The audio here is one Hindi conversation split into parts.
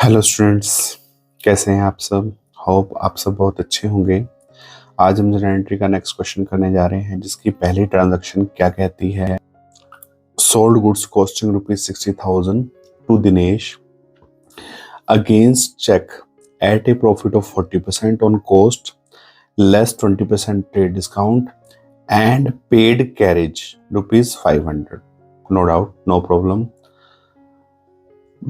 हेलो स्टूडेंट्स, कैसे हैं आप सब। होप आप सब बहुत अच्छे होंगे। आज हम जनरल एंट्री का नेक्स्ट क्वेश्चन करने जा रहे हैं, जिसकी पहली ट्रांजैक्शन क्या कहती है। Sold goods costing ₹60,000 to Dinesh against cheque at a profit of 40% on cost less 20% trade discount and paid carriage ₹500। No doubt, no problem.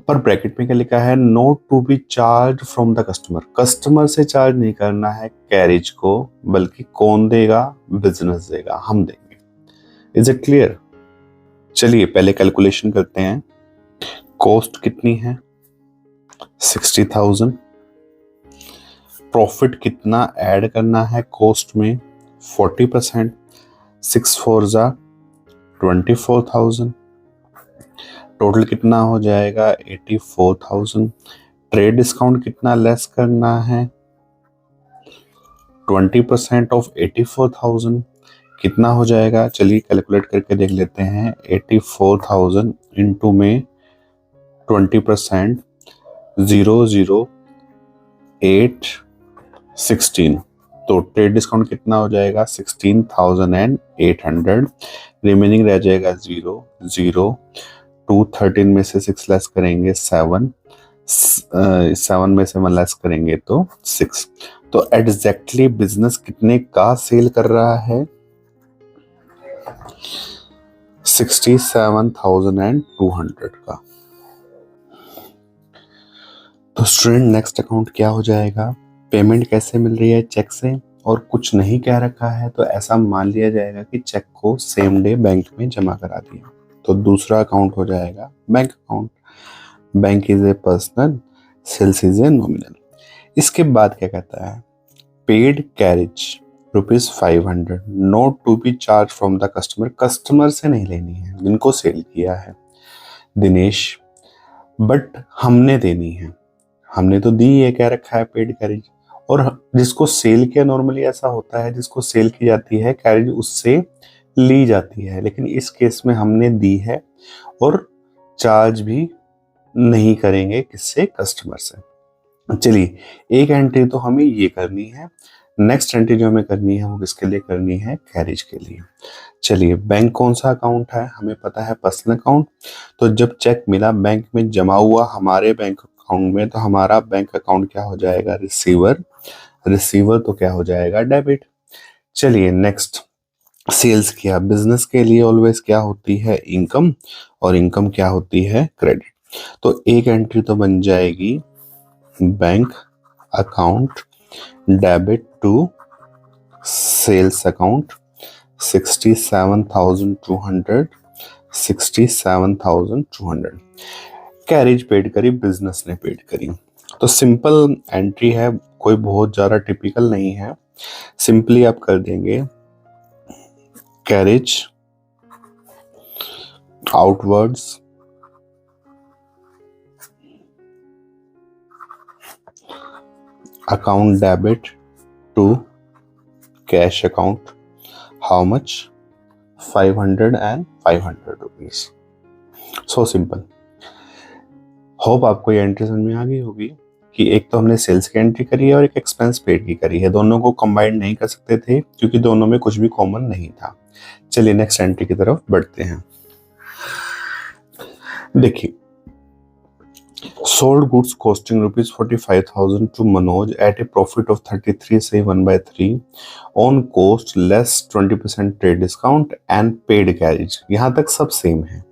पर ब्रैकेट में क्या लिखा है, note to be charge from the customer. Customer से चार्ज नहीं करना है कैरेज को, बल्कि कौन देगा, बिजनेस देगा, हम देंगे। Is it clear. चलिए पहले कैलकुलेशन करते हैं। कॉस्ट कितनी है 60,000। प्रॉफिट कितना ऐड करना है कॉस्ट में 40%। 6 4 जा 24,000। टोटल कितना हो जाएगा 84,000। ट्रेड डिस्काउंट कितना लेस करना है 20% ऑफ 84,000। कितना हो जाएगा, चलिए कैलकुलेट करके देख लेते हैं। 84,000 इंटू में 20% 00816। तो ट्रेड डिस्काउंट कितना हो जाएगा 16,800। रिमेनिंग रह जाएगा 0 213 में से 6 लेस करेंगे 7 में से 1 लेस करेंगे तो 6। तो एग्जैक्टली बिजनेस कितने का सेल कर रहा है 67,200 का। तो स्टूडेंट नेक्स्ट अकाउंट क्या हो जाएगा। पेमेंट कैसे मिल रही है, चेक से, और कुछ नहीं कह रखा है तो ऐसा मान लिया जाएगा कि चेक को सेम डे बैंक में जमा करा दिया। तो दूसरा अकाउंट हो जाएगा bank account. Bank is a personal, sales is a nominal. इसके बाद क्या कहता है, paid carriage ₹500 note to be charge from the customer. Customer से नहीं लेनी है, जिनको सेल किया है दिनेश, बट हमने देनी है। हमने तो दी है, कह रखा है पेड कैरेज। और जिसको सेल किया, नॉर्मली ऐसा होता है जिसको सेल की जाती है कैरेज उससे ली जाती है, लेकिन इस केस में हमने दी है और चार्ज भी नहीं करेंगे किससे, कस्टमर से। चलिए एक एंट्री तो हमें ये करनी है। नेक्स्ट एंट्री जो हमें करनी है वो किसके लिए करनी है, कैरेज के लिए। चलिए बैंक कौन सा अकाउंट है, हमें पता है पर्सनल अकाउंट। तो जब चेक मिला बैंक में जमा हुआ हमारे बैंक अकाउंट में, तो हमारा बैंक अकाउंट क्या हो जाएगा, रिसीवर। रिसीवर तो क्या हो जाएगा, डेबिट। चलिए नेक्स्ट, सेल्स किया। बिजनेस के लिए ऑलवेज क्या होती है, इनकम, और इनकम क्या होती है, क्रेडिट। तो एक एंट्री तो बन जाएगी bank account debit to sales account 67,200। 67,200 carriage paid करी, बिजनेस ने पेड करी। तो सिंपल एंट्री है, कोई बहुत ज्यादा टिपिकल नहीं है। सिंपली आप कर देंगे carriage outwards account debit to cash account, how much, 500 and 500 rupees. So simple. Hope आपको ये एंट्री समझ में आ गई होगी कि एक तो हमने सेल्स की एंट्री करी है और एक एक्सपेंस पेड की करी है। दोनों को कंबाइन नहीं कर सकते थे क्योंकि दोनों में कुछ भी कॉमन नहीं था। चलिए नेक्स्ट एंट्री की तरफ बढ़ते हैं। देखिए, sold goods costing ₹45,000 to Manoj at a profit of 33 से 1/3 on cost less 20% trade discount and paid carriage. यहां तक सब सेम है।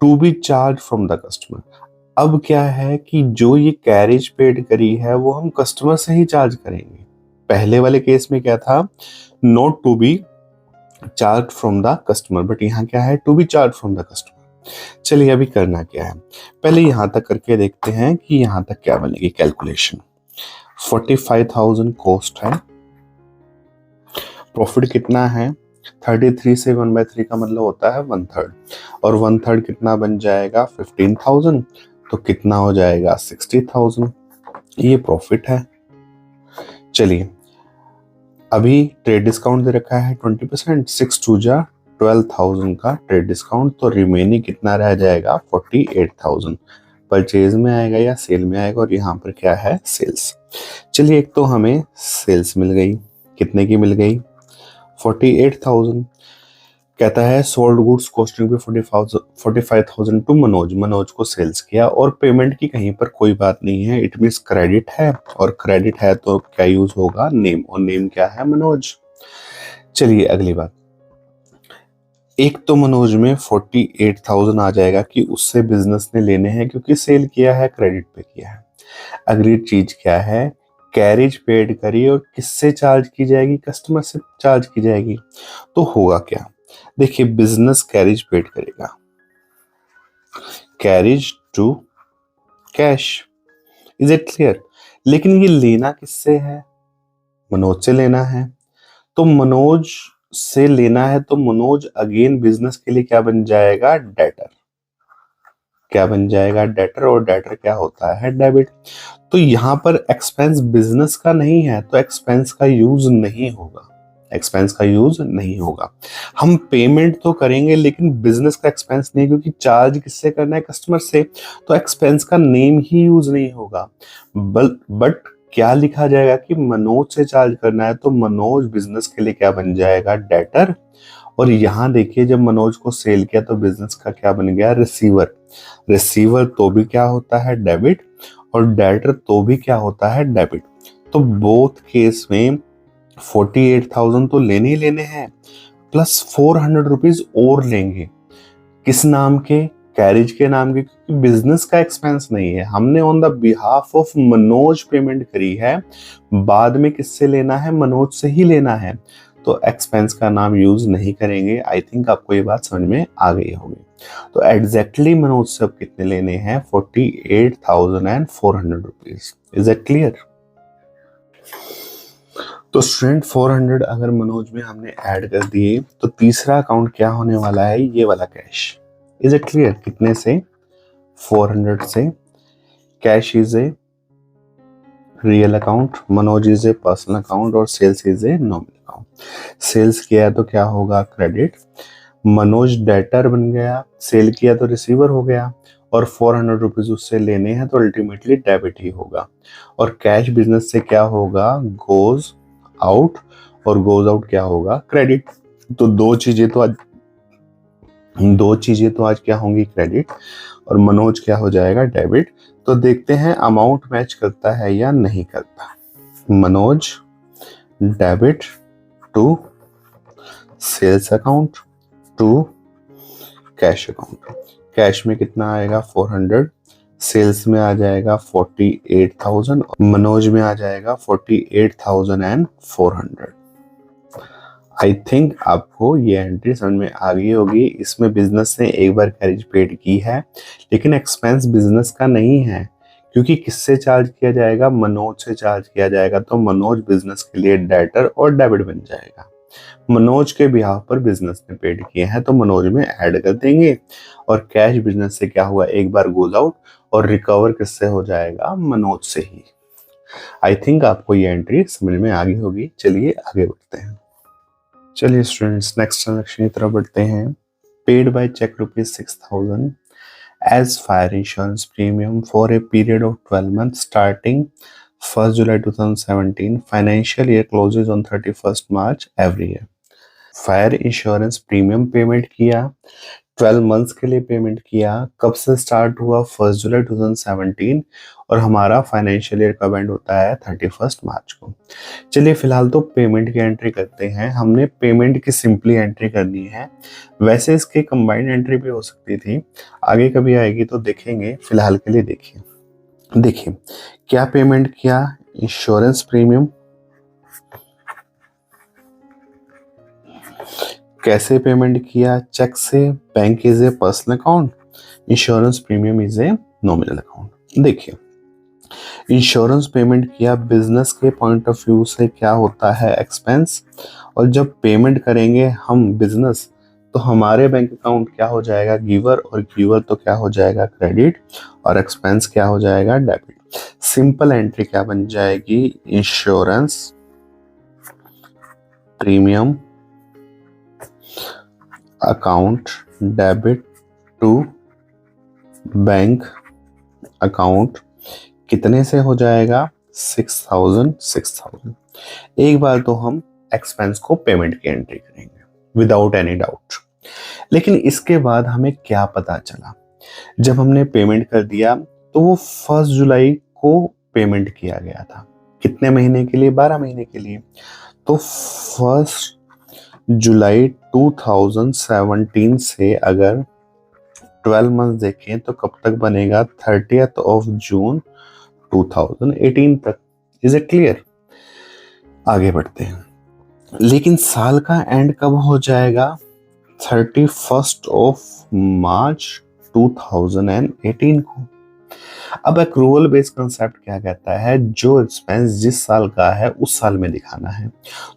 To be charge from the customer. अब क्या है कि जो ये कैरेज पेड करी है वो हम कस्टमर से ही चार्ज करेंगे। पहले वाले केस में क्या था, not to be charge from the customer, but यहाँ क्या है, to be charge from the customer. चलिए अभी करना क्या है, पहले यहां तक करके देखते हैं कि यहां तक क्या बनेगी कैलकुलेशन। 45,000 कॉस्ट है, प्रॉफिट कितना है 33 से 1/3 का मतलब होता है 1/3, और 1/3 कितना बन जाएगा 15,000। तो कितना हो जाएगा 60,000। ये प्रॉफिट है। चलिए अभी ट्रेड डिस्काउंट दे रखा है 20%, 6 2 जा 12,000 का ट्रेड डिस्काउंट, तो रिमेनिंग कितना रह जाएगा 48,000। परचेज में आएगा या सेल में आएगा, और यहाँ पर क्या है, सेल्स। चलिए, एक तो हमें सेल्स मिल गई, कितने की मिल गई, 48,000। कहता है सोल्ड गुड्स कॉस्टिंग भी 45,000 टू मनोज, मनोज को सेल्स किया, और पेमेंट की कहीं पर कोई बात नहीं है, इट मीन्स क्रेडिट है, और क्रेडिट है तो क्या यूज होगा, नेम, और नेम क्या है, मनोज। चलिए अगली बात, एक तो मनोज में 48,000 आ जाएगा कि उससे बिजनेस ने लेने हैं क्योंकि सेल किया है, क्रेडिट पे किया है। अगली चीज क्या है, कैरेज पेड करी, और किससे चार्ज की जाएगी, कस्टमर से चार्ज की जाएगी। तो होगा क्या, देखिए, बिजनेस कैरेज पेड करेगा, carriage to cash, is it clear. लेकिन ये लेना किससे है, मनोज से लेना है, तो मनोज से लेना है तो मनोज अगेन बिजनेस के लिए क्या बन जाएगा, डेटर, क्या बन जाएगा, डेटर, और डेटर क्या होता है, डेबिट। तो यहां पर एक्सपेंस बिजनेस का नहीं है तो एक्सपेंस का यूज नहीं होगा, एक्सपेंस का यूज नहीं होगा। हम पेमेंट तो करेंगे लेकिन बिजनेस का एक्सपेंस नहीं, क्योंकि चार्ज किससे करना है, कस्टमर से, तो एक्सपेंस का नेम ही यूज नहीं होगा। बट क्या लिखा जाएगा कि मनोज से चार्ज करना है, तो मनोज बिजनेस के लिए क्या बन जाएगा, डेटर। और यहाँ देखिए, जब मनोज को सेल किया तो बिजनेस का क्या बन गया, रिसीवर, रिसीवर तो भी क्या होता है, डेबिट, और डेटर तो भी क्या होता है, डेबिट। तो बोथ केस में 48,000 तो लेने ही लेने हैं, प्लस 400 रुपीज और लेंगे, किस नाम के, कैरेज के नाम के, क्योंकि बिजनेस का एक्सपेंस नहीं है, हमने on the behalf of Manoj payment करी है, बाद में किससे लेना है, मनोज से ही लेना है, तो एक्सपेंस का नाम यूज नहीं करेंगे। आई थिंक आपको ये बात समझ में आ गई होगी। तो एग्जैक्टली मनोज से अब कितने लेने हैं, 48,400 रुपीज, इज इट क्लियर। तो स्टूडेंट 400 अगर मनोज में हमने ऐड कर दिए तो तीसरा अकाउंट क्या होने वाला है, ये वाला कैश, इज इट क्लियर। कितने से, 400 से। Cash is a real account, Manoj is a personal account, और sales is a nominal account. Sales किया तो क्या होगा, क्रेडिट, मनोज डेटर बन गया, सेल किया तो रिसीवर हो गया, और 400 रुपीज उससे लेने हैं तो अल्टीमेटली डेबिट ही होगा। और कैश बिजनेस से क्या होगा, गोज आउट, और गोज आउट क्या होगा, क्रेडिट। तो दो चीजें तो आज क्या होंगी, क्रेडिट, और मनोज क्या हो जाएगा, डेबिट। तो देखते हैं अमाउंट मैच करता है या नहीं करता। Manoj debit to sales account to cash account. Cash में कितना आएगा, 400, सेल्स में आ जाएगा 48,000, मनोज में आ जाएगा 48,400। आई थिंक आपको ये एंट्री समझ में आ गई होगी। इसमें बिजनेस ने एक बार कैरेज पेड की है, लेकिन एक्सपेंस बिजनेस का नहीं है, क्योंकि किससे चार्ज किया जाएगा, मनोज से चार्ज किया जाएगा, तो मनोज बिजनेस के लिए डेटर और डेबिट बन जाएगा। मनोज के बिहाफ पर बिजनेस ने पेड किए हैं तो मनोज में ऐड कर देंगे, और कैश बिजनेस से क्या हुआ, एक बार गोज आउट, और रिकवर किससे हो जाएगा, मनोज से ही। आई थिंक आपको ये एंट्री समझ में आ गई होगी। चलिए आगे बढ़ते हैं। चलिए स्टूडेंट्स, नेक्स्ट ट्रांजेक्शन की तरफ बढ़ते हैं। Paid by cheque ₹6,000 as fire insurance premium for a period of 12 months starting 1 July 2017, financial year closes on 31 March every year. Fire insurance premium payment किया, 12 मंथ्स के लिए पेमेंट किया, कब से स्टार्ट हुआ, 1 जुलाई 2017, और हमारा फाइनेंशियल ईयर कब एंड होता है, 31 मार्च को। चलिए फिलहाल तो पेमेंट की एंट्री करते हैं। हमने पेमेंट की सिंपली एंट्री करनी है, वैसे इसकी कंबाइंड एंट्री भी हो सकती थी, आगे कभी आएगी तो देखेंगे। फिलहाल के लिए देखिए क्या पेमेंट किया, इंश्योरेंस प्रीमियम, कैसे पेमेंट किया, चेक से, bank is a personal account, insurance premium is a nominal account. देखिए, इंश्योरेंस पेमेंट किया, बिजनेस के पॉइंट ऑफ व्यू से क्या होता है, एक्सपेंस, और जब पेमेंट करेंगे हम बिजनेस तो हमारे बैंक अकाउंट क्या हो जाएगा, गिवर, और गिवर तो क्या हो जाएगा, क्रेडिट, और एक्सपेंस क्या हो जाएगा, डेबिट। सिंपल एंट्री क्या बन जाएगी, insurance premium account debit to bank account कितने से हो जाएगा? 6,000। एक बार तो हम एक्सपेंस को पेमेंट की एंट्री करेंगे विदाउट एनी डाउट। लेकिन इसके बाद हमें क्या पता चला, जब हमने पेमेंट कर दिया तो वो 1 जुलाई को पेमेंट किया गया था। कितने महीने के लिए? 12 महीने के लिए। तो 1 जुलाई 2017 से अगर 12 मंथ देखें तो कब तक बनेगा? 30 जून 2018 तक। Is it clear? आगे बढ़ते हैं। लेकिन साल का एंड कब हो जाएगा? 31 मार्च 2018 को। अब एक्रूवल बेस्ड कंसेप्ट क्या कहता है? जो एक्सपेंस जिस साल का है उस साल में दिखाना है।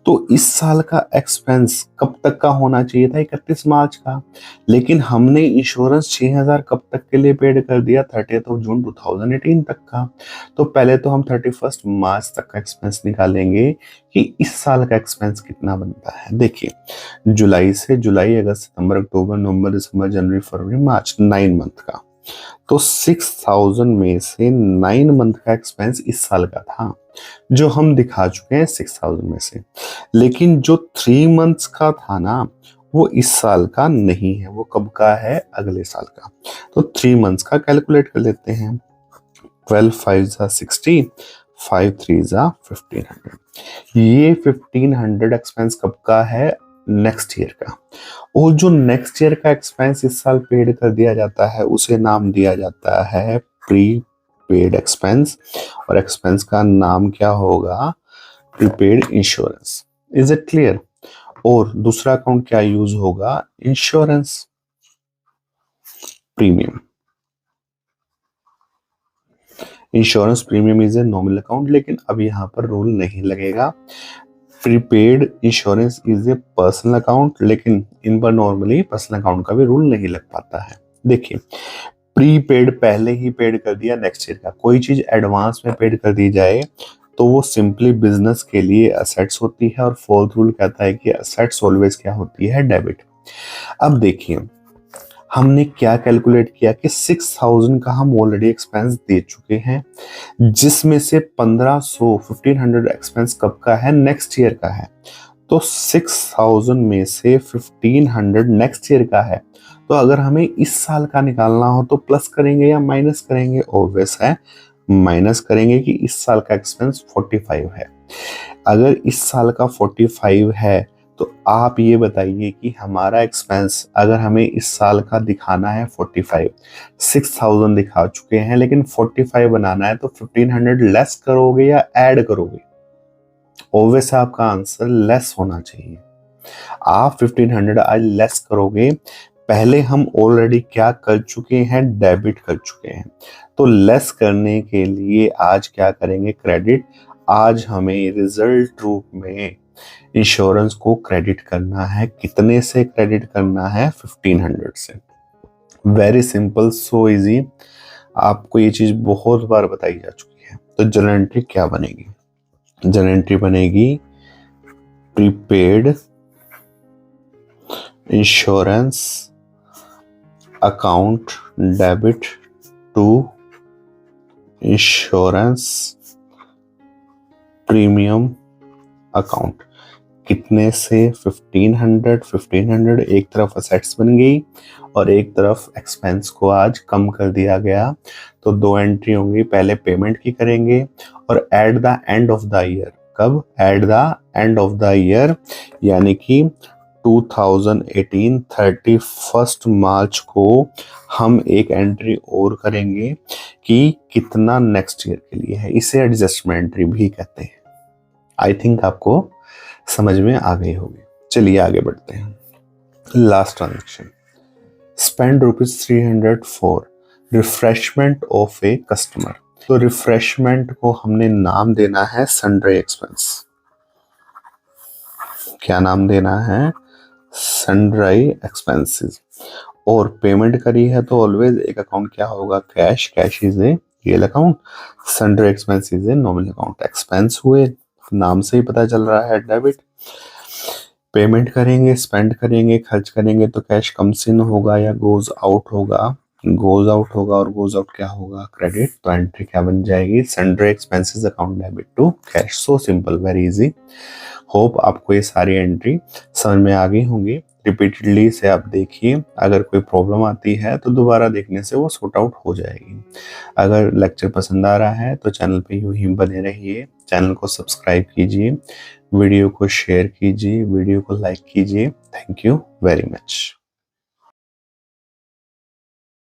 तो इस साल का एक्सपेंस कब तक का होना चाहिए था? 31 मार्च का। लेकिन हमने इंश्योरेंस 6,000 कब तक के लिए पेड कर दिया? 30 जून 2018 तक का। तो पहले तो हम 31 मार्च तक का एक्सपेंस निकालेंगे कि इस साल का एक्सपेंस कितना बनता है। देखिए, जुलाई से जुलाई, अगस्त, सितंबर, अक्टूबर, नवंबर, दिसंबर, जनवरी, फरवरी, मार्च, 9 मंथ का। तो 6,000 में से 9 मंथ का एक्सपेंस इस साल का था, जो हम दिखा चुके हैं 6,000 में से। लेकिन जो 3 मंथ्स का था ना, वो इस साल का नहीं है। वो कब का है? अगले साल का। तो 3 मंथ्स का कैलकुलेट कर लेते हैं। 12 5 60, 5 3 1500। ये 1500 एक्सपेंस कब का है? नेक्स्ट ईयर का। और जो नेक्स्ट ईयर का एक्सपेंस इस साल पेड कर दिया जाता है उसे नाम दिया जाता है प्री पेड एक्सपेंस। और एक्सपेंस का नाम क्या होगा? Prepaid insurance. Is it clear? और दूसरा अकाउंट क्या यूज होगा? Insurance premium. Insurance premium is a nominal account, लेकिन अब यहां पर रूल नहीं लगेगा। Prepaid insurance is a personal account, लेकिन इन पर नॉर्मली पर्सनल अकाउंट का भी रूल नहीं लग पाता है। देखिए, प्रीपेड पहले ही पेड कर दिया नेक्स्ट ईयर का। कोई चीज एडवांस में पेड कर दी जाए तो वो सिंपली बिजनेस के लिए असेट्स होती है, और फोर्थ रूल कहता है कि असेट्स ऑलवेज क्या होती है? डेबिट। अब देखिए, हमने क्या कैलकुलेट किया कि 6,000 का हम ऑलरेडी एक्सपेंस दे चुके हैं, जिसमें से 1500 एक्सपेंस कब का है? नेक्स्ट ईयर का है। तो 6,000 में से 1500 नेक्स्ट ईयर का है। तो अगर हमें इस साल का निकालना हो तो प्लस करेंगे या माइनस करेंगे? ऑब्वियस है, माइनस करेंगे कि इस साल का एक्सपेंस 45 है। अगर इस साल का 45 है तो आप ये बताइए कि हमारा एक्सपेंस अगर हमें इस साल का दिखाना है 45, 6,000 दिखा चुके हैं, लेकिन 45 बनाना है तो 1500 लेस करोगे या ऐड करोगे? ऑब्वियस आपका आंसर लेस होना चाहिए। आप 1500 आज लेस करोगे। पहले हम ऑलरेडी क्या कर चुके हैं? डेबिट कर चुके हैं। तो लेस करने के लिए आज क्या करेंगे? क्रेडिट। आज हमें रिजल्ट रूप में इंश्योरेंस को क्रेडिट करना है। कितने से क्रेडिट करना है? 1500 से। Very simple, so easy. आपको ये चीज बहुत बार बताई जा चुकी है। तो जर्नल एंट्री क्या बनेगी? जर्नल एंट्री बनेगी prepaid insurance account debit to insurance premium account. कितने से? 1500 एक तरफ असेट्स बन गई और एक तरफ एक्सपेंस को आज कम कर दिया गया। तो 2 एंट्री होंगी, पहले पेमेंट की करेंगे और at the end of the year. कब? At the end of the year, यानी कि 2018 31 मार्च को हम एक एंट्री और करेंगे कि कितना नेक्स्ट ईयर के लिए है। इसे एडजस्टमेंट एंट्री भी कहते हैं। आई थिंक आपको समझ में आ गई होगी। चलिए आगे बढ़ते हैं। Last transaction, spend ₹300 for refreshment of a customer. तो रिफ्रेशमेंट को हमने नाम देना है सन्ड्री एक्सपेंस। क्या नाम देना है? Sundry expenses. और पेमेंट करी है तो ऑलवेज एक अकाउंट क्या होगा? Cash. Cash is a real account, sundry expense is a nominal account. Expense हुए, नाम से ही पता चल रहा है, डेबिट। पेमेंट करेंगे, स्पेंड करेंगे, खर्च करेंगे तो कैश कम्स इन होगा या गोज आउट होगा? गोज आउट होगा, और गोज आउट क्या होगा? क्रेडिट। तो एंट्री क्या बन जाएगी? Sundry expenses account debit to cash. So simple, very easy. Hope आपको ये सारी एंट्री समझ में आ गई होंगी। रिपीटेडली इसे आप देखिए, अगर कोई प्रॉब्लम आती है तो दोबारा देखने से वो सॉर्ट आउट हो जाएगी। अगर लेक्चर पसंद आ रहा है तो चैनल पे यूं ही बने रहिए, चैनल को सब्सक्राइब कीजिए, वीडियो को शेयर कीजिए, वीडियो को लाइक कीजिए। Thank you very much.